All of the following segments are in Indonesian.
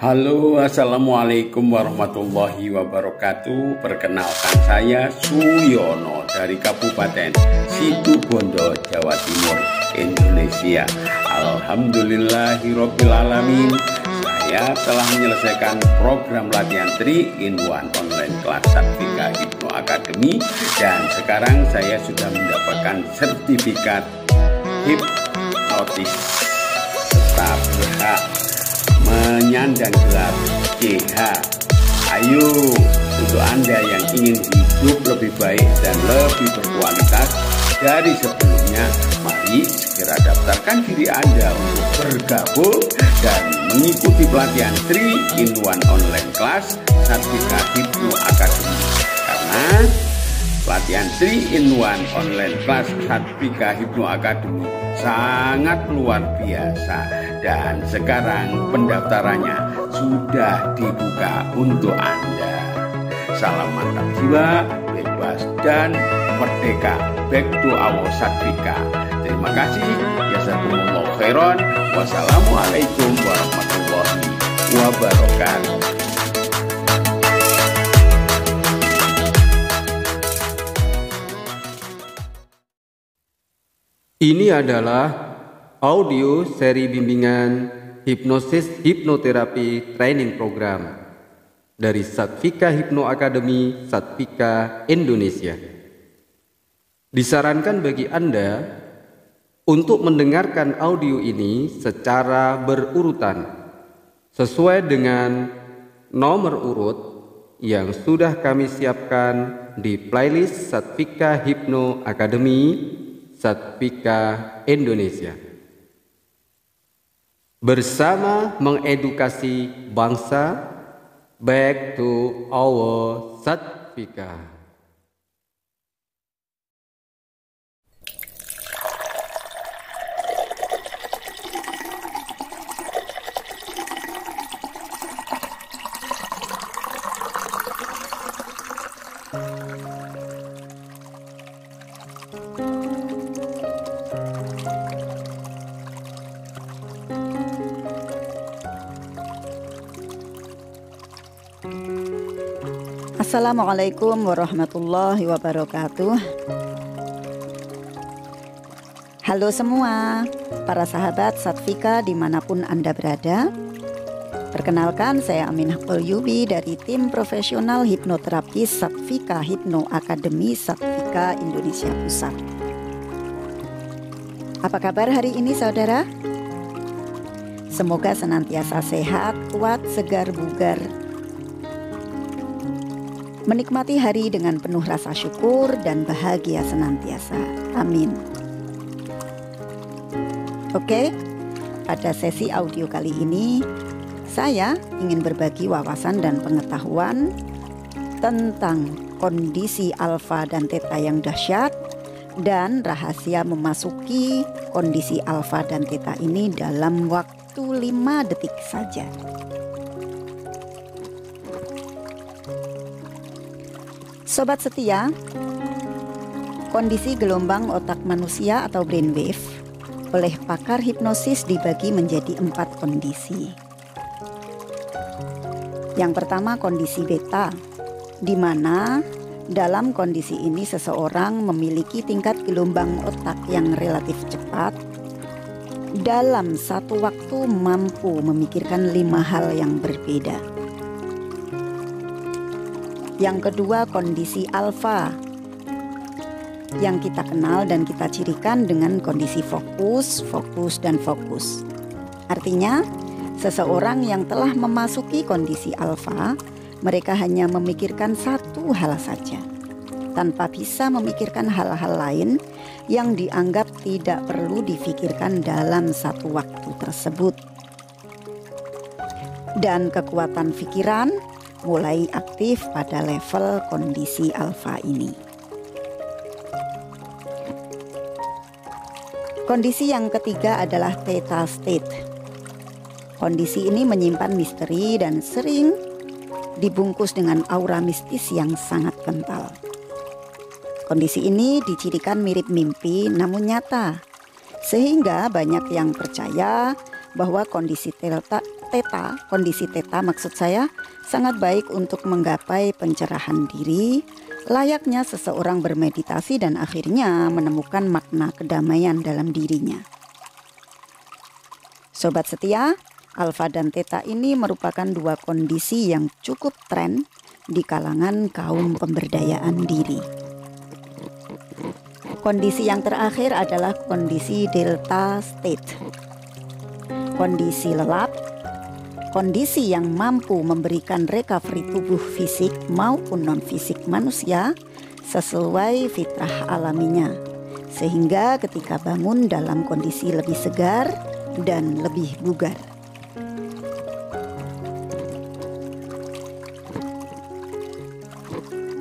Halo, assalamualaikum warahmatullahi wabarakatuh. Perkenalkan, saya Suyono dari Kabupaten Situbondo, Jawa Timur, Indonesia. Alhamdulillahirobbilalamin. Saya telah menyelesaikan program latihan 3-in-1 online kelas Satvika Hipno Academy, dan sekarang saya sudah mendapatkan sertifikat hipnotis serta berhak menyandang gelar CH. Ayo, untuk Anda yang ingin hidup lebih baik dan lebih berkualitas dari sebelumnya, mari segera daftarkan diri Anda untuk bergabung dan mengikuti pelatihan 3-in-1 online kelas Satvika Hipno Academy. Karena pelatihan 3-in-1 online kelas Satvika Hipno Academy sangat luar biasa, dan sekarang pendaftarannya sudah dibuka untuk Anda. Salam mantap jiwa, bebas dan merdeka. Back to our Satvika. Terima kasih. Jazakumullah khairan. Wassalamualaikum warahmatullahi wabarakatuh. Ini adalah audio seri bimbingan hipnosis hipnoterapi training program dari Satvika Hipno Academy, Satvika Indonesia. Disarankan bagi Anda untuk mendengarkan audio ini secara berurutan sesuai dengan nomor urut yang sudah kami siapkan di playlist Satvika Hipno Academy, Satvika Indonesia. Bersama mengedukasi bangsa, back to our Satvika. Assalamualaikum warahmatullahi wabarakatuh. Halo semua, para sahabat Satvika dimanapun Anda berada. Perkenalkan, saya Aminah Yubi dari tim profesional hipnoterapis Satvika Hipno Academy, Satvika Indonesia Pusat. Apa kabar hari ini saudara? Semoga senantiasa sehat, kuat, segar, bugar, menikmati hari dengan penuh rasa syukur dan bahagia senantiasa. Amin. Oke, pada sesi audio kali ini saya ingin berbagi wawasan dan pengetahuan tentang kondisi alfa dan theta yang dahsyat dan rahasia memasuki kondisi alfa dan theta ini dalam waktu 5 detik saja. Sobat setia, kondisi gelombang otak manusia atau brainwave oleh pakar hipnosis dibagi menjadi 4 kondisi. Yang pertama, kondisi beta, di mana dalam kondisi ini seseorang memiliki tingkat gelombang otak yang relatif cepat, dalam satu waktu mampu memikirkan 5 hal yang berbeda. Yang kedua, kondisi alfa, yang kita kenal dan kita cirikan dengan kondisi fokus, fokus, dan fokus. Artinya, seseorang yang telah memasuki kondisi alfa, mereka hanya memikirkan satu hal saja, tanpa bisa memikirkan hal-hal lain yang dianggap tidak perlu difikirkan dalam satu waktu tersebut. Dan kekuatan pikiran mulai aktif pada level kondisi alfa ini. Kondisi yang ketiga adalah theta state. Kondisi ini menyimpan misteri dan sering dibungkus dengan aura mistis yang sangat kental. Kondisi ini dicirikan mirip mimpi namun nyata, sehingga banyak yang percaya bahwa kondisi Theta, kondisi Theta maksud saya, sangat baik untuk menggapai pencerahan diri, layaknya seseorang bermeditasi dan akhirnya menemukan makna kedamaian dalam dirinya. Sobat setia, Alfa dan Theta ini merupakan dua kondisi yang cukup tren di kalangan kaum pemberdayaan diri. Kondisi yang terakhir adalah kondisi Delta State. Kondisi lelap, kondisi yang mampu memberikan recovery tubuh fisik maupun non-fisik manusia sesuai fitrah alaminya, sehingga ketika bangun dalam kondisi lebih segar dan lebih bugar.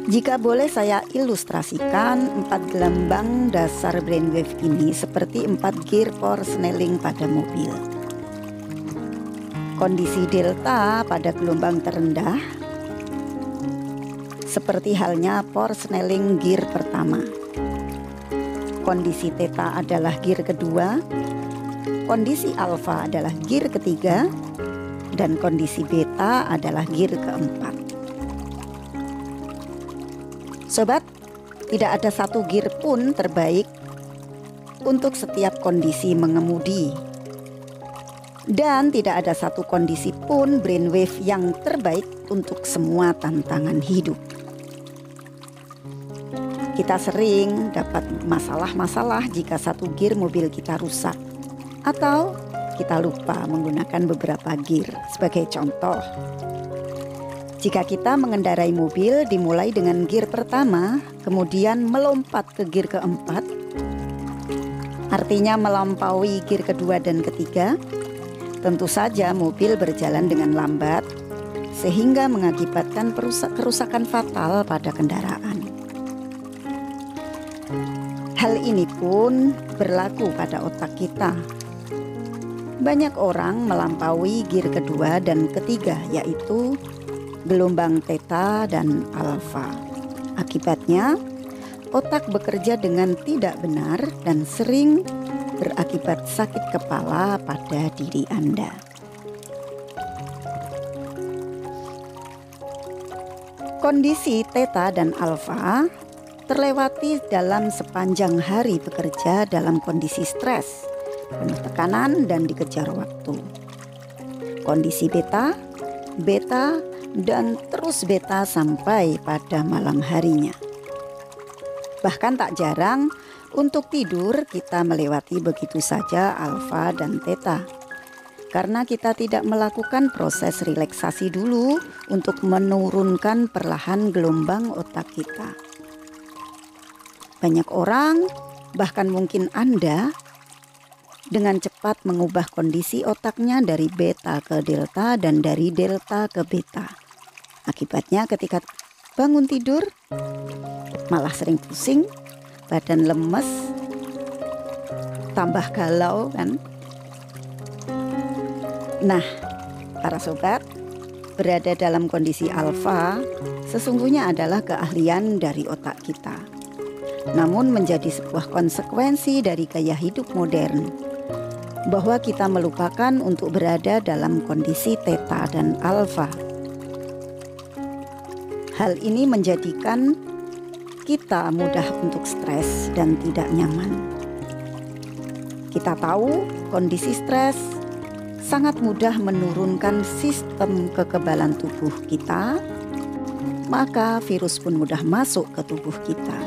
Jika boleh saya ilustrasikan 4 gelombang dasar brainwave ini seperti 4 gear porsneling pada mobil. Kondisi delta pada gelombang terendah seperti halnya porsneling gear pertama. Kondisi theta adalah gear kedua, kondisi alfa adalah gear ketiga, dan kondisi beta adalah gear keempat. Sobat, tidak ada satu gear pun terbaik untuk setiap kondisi mengemudi. Dan tidak ada satu kondisi pun brainwave yang terbaik untuk semua tantangan hidup. Kita sering dapat masalah-masalah jika satu gear mobil kita rusak, atau kita lupa menggunakan beberapa gear. Sebagai contoh, jika kita mengendarai mobil dimulai dengan gear pertama, kemudian melompat ke gear keempat, artinya melampaui gear kedua dan ketiga, tentu saja mobil berjalan dengan lambat sehingga mengakibatkan kerusakan fatal pada kendaraan. Hal ini pun berlaku pada otak kita. Banyak orang melampaui gear kedua dan ketiga, yaitu gelombang theta dan alfa. Akibatnya, otak bekerja dengan tidak benar dan sering berakibat sakit kepala pada diri Anda. Kondisi theta dan alfa terlewati dalam sepanjang hari bekerja dalam kondisi stres, penuh tekanan dan dikejar waktu. Kondisi beta, dan terus beta sampai pada malam harinya. Bahkan tak jarang untuk tidur kita melewati begitu saja alfa dan theta, karena kita tidak melakukan proses relaksasi dulu untuk menurunkan perlahan gelombang otak kita. Banyak orang, bahkan mungkin Anda, dengan cepat mengubah kondisi otaknya dari beta ke delta dan dari delta ke beta. Akibatnya ketika bangun tidur malah sering pusing, badan lemes, tambah galau kan. Nah, para sobat, berada dalam kondisi alfa sesungguhnya adalah keahlian dari otak kita. Namun menjadi sebuah konsekuensi dari gaya hidup modern bahwa kita melupakan untuk berada dalam kondisi theta dan alfa. Hal ini menjadikan kita mudah untuk stres dan tidak nyaman. Kita tahu kondisi stres sangat mudah menurunkan sistem kekebalan tubuh kita, maka virus pun mudah masuk ke tubuh kita.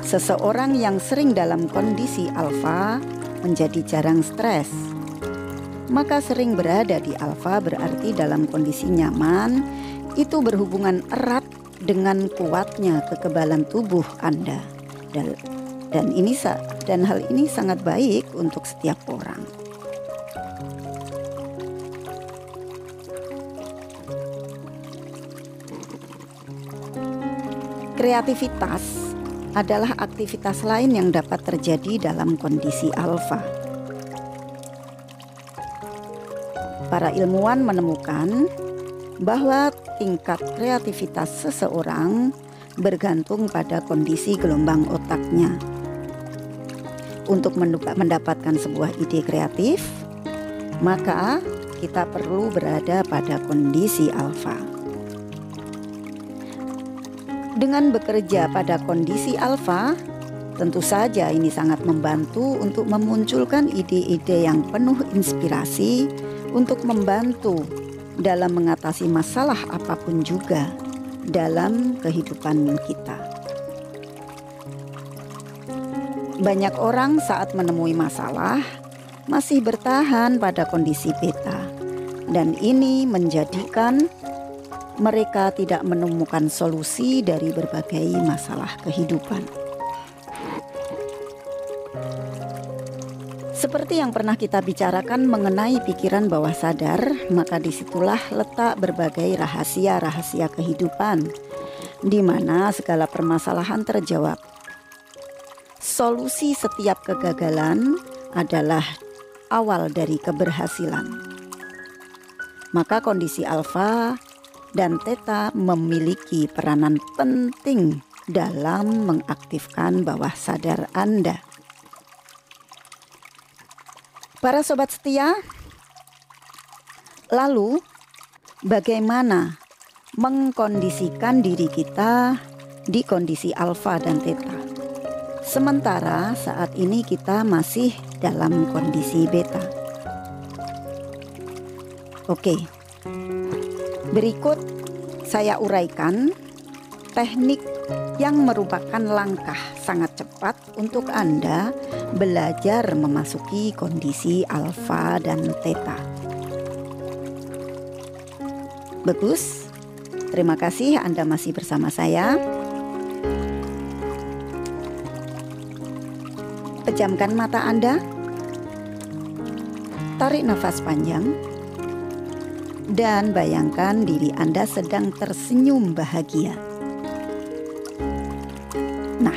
Seseorang yang sering dalam kondisi alfa menjadi jarang stres. Maka sering berada di alfa berarti dalam kondisi nyaman, itu berhubungan erat dengan kuatnya kekebalan tubuh Anda. Dan hal ini sangat baik untuk setiap orang. Kreativitas adalah aktivitas lain yang dapat terjadi dalam kondisi alfa. Para ilmuwan menemukan bahwa tingkat kreativitas seseorang bergantung pada kondisi gelombang otaknya. Untuk mendapatkan sebuah ide kreatif, maka kita perlu berada pada kondisi alfa. Dengan bekerja pada kondisi alfa, tentu saja ini sangat membantu untuk memunculkan ide-ide yang penuh inspirasi untuk membantu dalam mengatasi masalah apapun juga dalam kehidupan kita. Banyak orang saat menemui masalah masih bertahan pada kondisi beta, dan ini menjadikan mereka tidak menemukan solusi dari berbagai masalah kehidupan. Seperti yang pernah kita bicarakan mengenai pikiran bawah sadar, maka disitulah letak berbagai rahasia-rahasia kehidupan, di mana segala permasalahan terjawab. Solusi setiap kegagalan adalah awal dari keberhasilan. Maka kondisi alfa dan theta memiliki peranan penting dalam mengaktifkan bawah sadar Anda. Para sobat setia, lalu bagaimana mengkondisikan diri kita di kondisi alfa dan theta? Sementara saat ini kita masih dalam kondisi beta. Oke, berikut saya uraikan teknik yang merupakan langkah sangat cepat untuk Anda belajar memasuki kondisi alfa dan theta. Bagus, terima kasih Anda masih bersama saya. Pejamkan mata Anda, tarik nafas panjang, dan bayangkan diri Anda sedang tersenyum bahagia. Nah,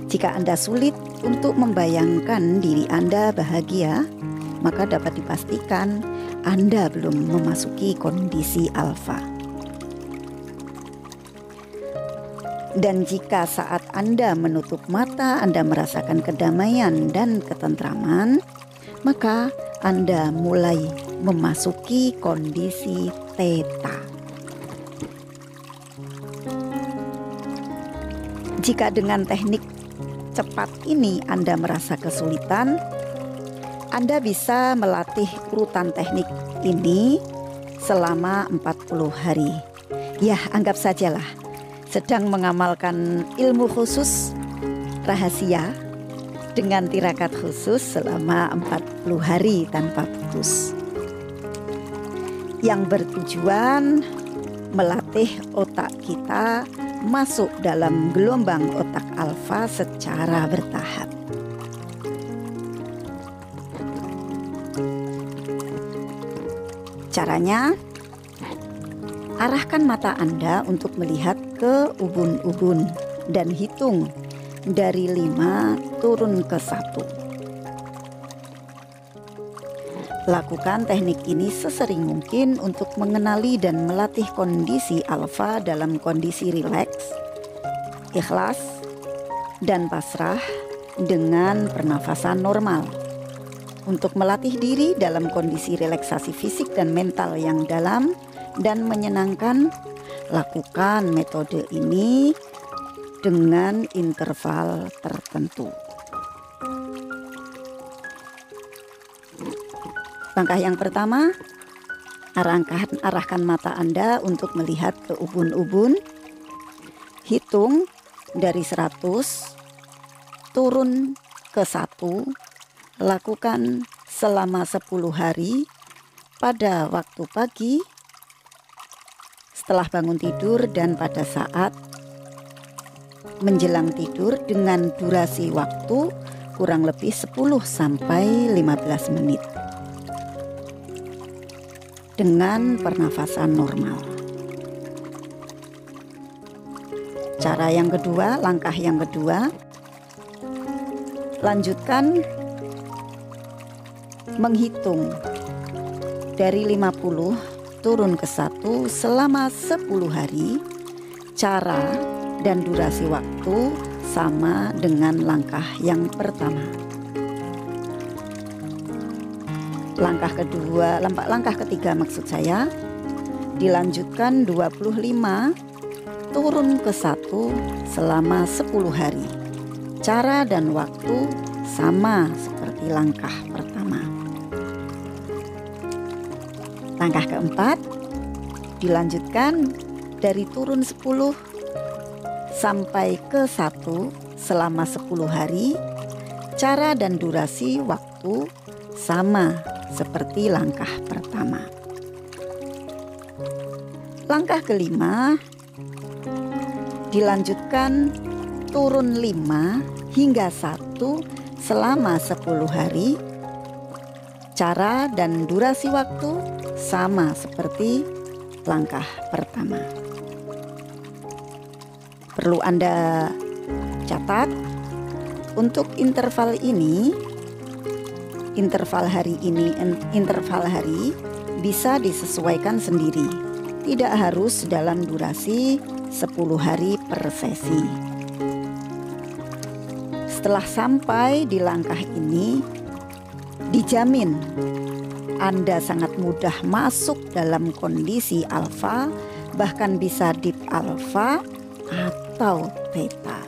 jika Anda sulit untuk membayangkan diri Anda bahagia, maka dapat dipastikan Anda belum memasuki kondisi alfa. Dan jika saat Anda menutup mata Anda merasakan kedamaian dan ketentraman, maka Anda mulai memasuki kondisi theta. Jika dengan teknik cepat ini Anda merasa kesulitan, Anda bisa melatih urutan teknik ini selama 40 hari. Ya, anggap sajalah sedang mengamalkan ilmu khusus rahasia dengan tirakat khusus selama 40 hari tanpa putus, yang bertujuan melatih otak kita masuk dalam gelombang otak alfa secara bertahap. Caranya, arahkan mata Anda untuk melihat ke ubun-ubun dan hitung dari 5 turun ke 1. Lakukan teknik ini sesering mungkin untuk mengenali dan melatih kondisi alfa dalam kondisi rileks, ikhlas, dan pasrah dengan pernafasan normal. Untuk melatih diri dalam kondisi relaksasi fisik dan mental yang dalam dan menyenangkan, lakukan metode ini dengan interval tertentu. Langkah yang pertama, arahkan mata Anda untuk melihat ke ubun-ubun. Hitung dari 100 turun ke 1. Lakukan selama 10 hari pada waktu pagi, setelah bangun tidur, dan pada saat menjelang tidur dengan durasi waktu kurang lebih 10 sampai 15 menit. Dengan pernafasan normal. Cara yang kedua, langkah yang kedua, lanjutkan menghitung dari 50 turun ke 1 selama 10 hari. Cara dan durasi waktu sama dengan langkah yang pertama. Langkah ketiga maksud saya, dilanjutkan 25 turun ke 1 selama 10 hari. Cara dan waktu sama seperti langkah pertama. Langkah keempat, dilanjutkan dari turun 10 sampai ke 1 selama 10 hari. Cara dan durasi waktu sama seperti langkah pertama. Langkah kelima, dilanjutkan turun 5 hingga 1 selama 10 hari. Cara dan durasi waktu sama seperti langkah pertama. Perlu Anda catat, untuk interval hari bisa disesuaikan sendiri. Tidak harus dalam durasi 10 hari per sesi. Setelah sampai di langkah ini, dijamin Anda sangat mudah masuk dalam kondisi alfa, bahkan bisa deep alfa atau theta.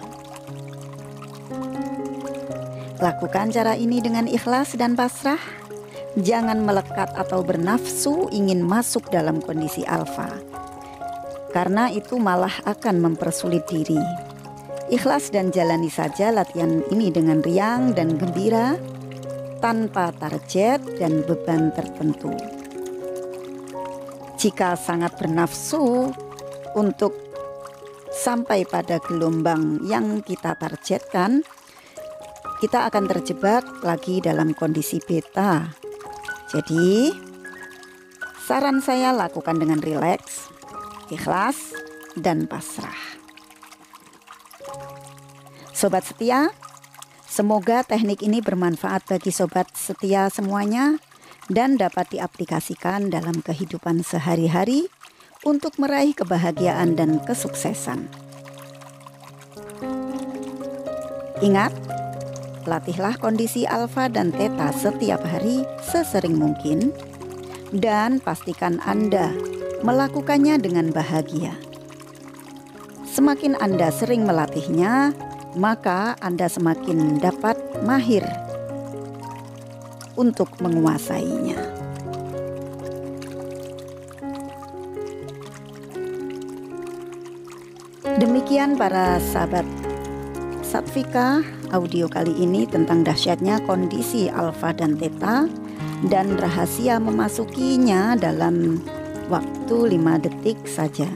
Lakukan cara ini dengan ikhlas dan pasrah. Jangan melekat atau bernafsu ingin masuk dalam kondisi alfa, karena itu malah akan mempersulit diri. Ikhlas dan jalani saja latihan ini dengan riang dan gembira, tanpa target dan beban tertentu. Jika sangat bernafsu untuk sampai pada gelombang yang kita targetkan, kita akan terjebak lagi dalam kondisi beta. Jadi, saran saya lakukan dengan rileks, ikhlas, dan pasrah. Sobat setia, semoga teknik ini bermanfaat bagi sobat setia semuanya dan dapat diaplikasikan dalam kehidupan sehari-hari untuk meraih kebahagiaan dan kesuksesan. Ingat, latihlah kondisi alfa dan theta setiap hari sesering mungkin dan pastikan Anda melakukannya dengan bahagia. Semakin Anda sering melatihnya, maka Anda semakin dapat mahir untuk menguasainya. Demikian para sahabat Satvika, audio kali ini tentang dahsyatnya kondisi alfa dan theta dan rahasia memasukinya dalam waktu 5 detik saja.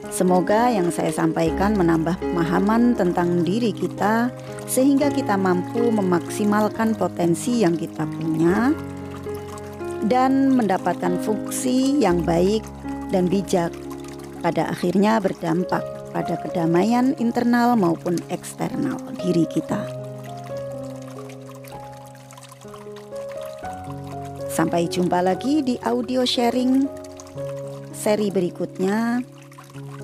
Semoga yang saya sampaikan menambah pemahaman tentang diri kita sehingga kita mampu memaksimalkan potensi yang kita punya dan mendapatkan fungsi yang baik dan bijak, pada akhirnya berdampak pada kedamaian internal maupun eksternal diri kita. Sampai jumpa lagi di audio sharing seri berikutnya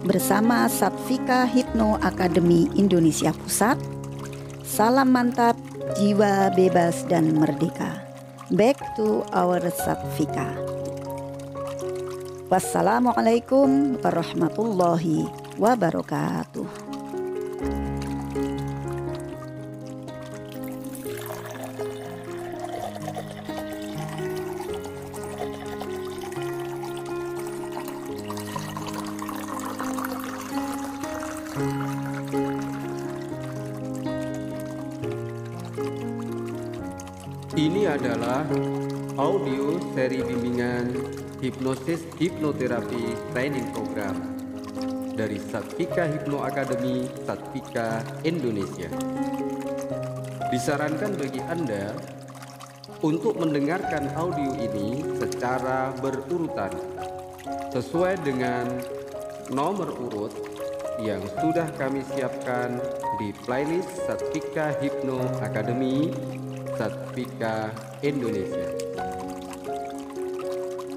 bersama Satvika Hipno Academy Indonesia Pusat. Salam mantap, jiwa bebas dan merdeka. Back to our Satvika. Wassalamualaikum warahmatullahi wabarakatuh. Ini adalah audio seri bimbingan hipnosis hipnoterapi training program dari Satvika Hipno Academy Satvika Indonesia. Disarankan bagi Anda untuk mendengarkan audio ini secara berurutan sesuai dengan nomor urut yang sudah kami siapkan di playlist Satvika Hipno Academy Satvika Indonesia.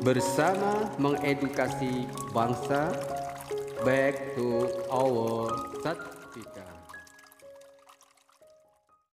Bersama mengedukasi bangsa, back to our Satvika.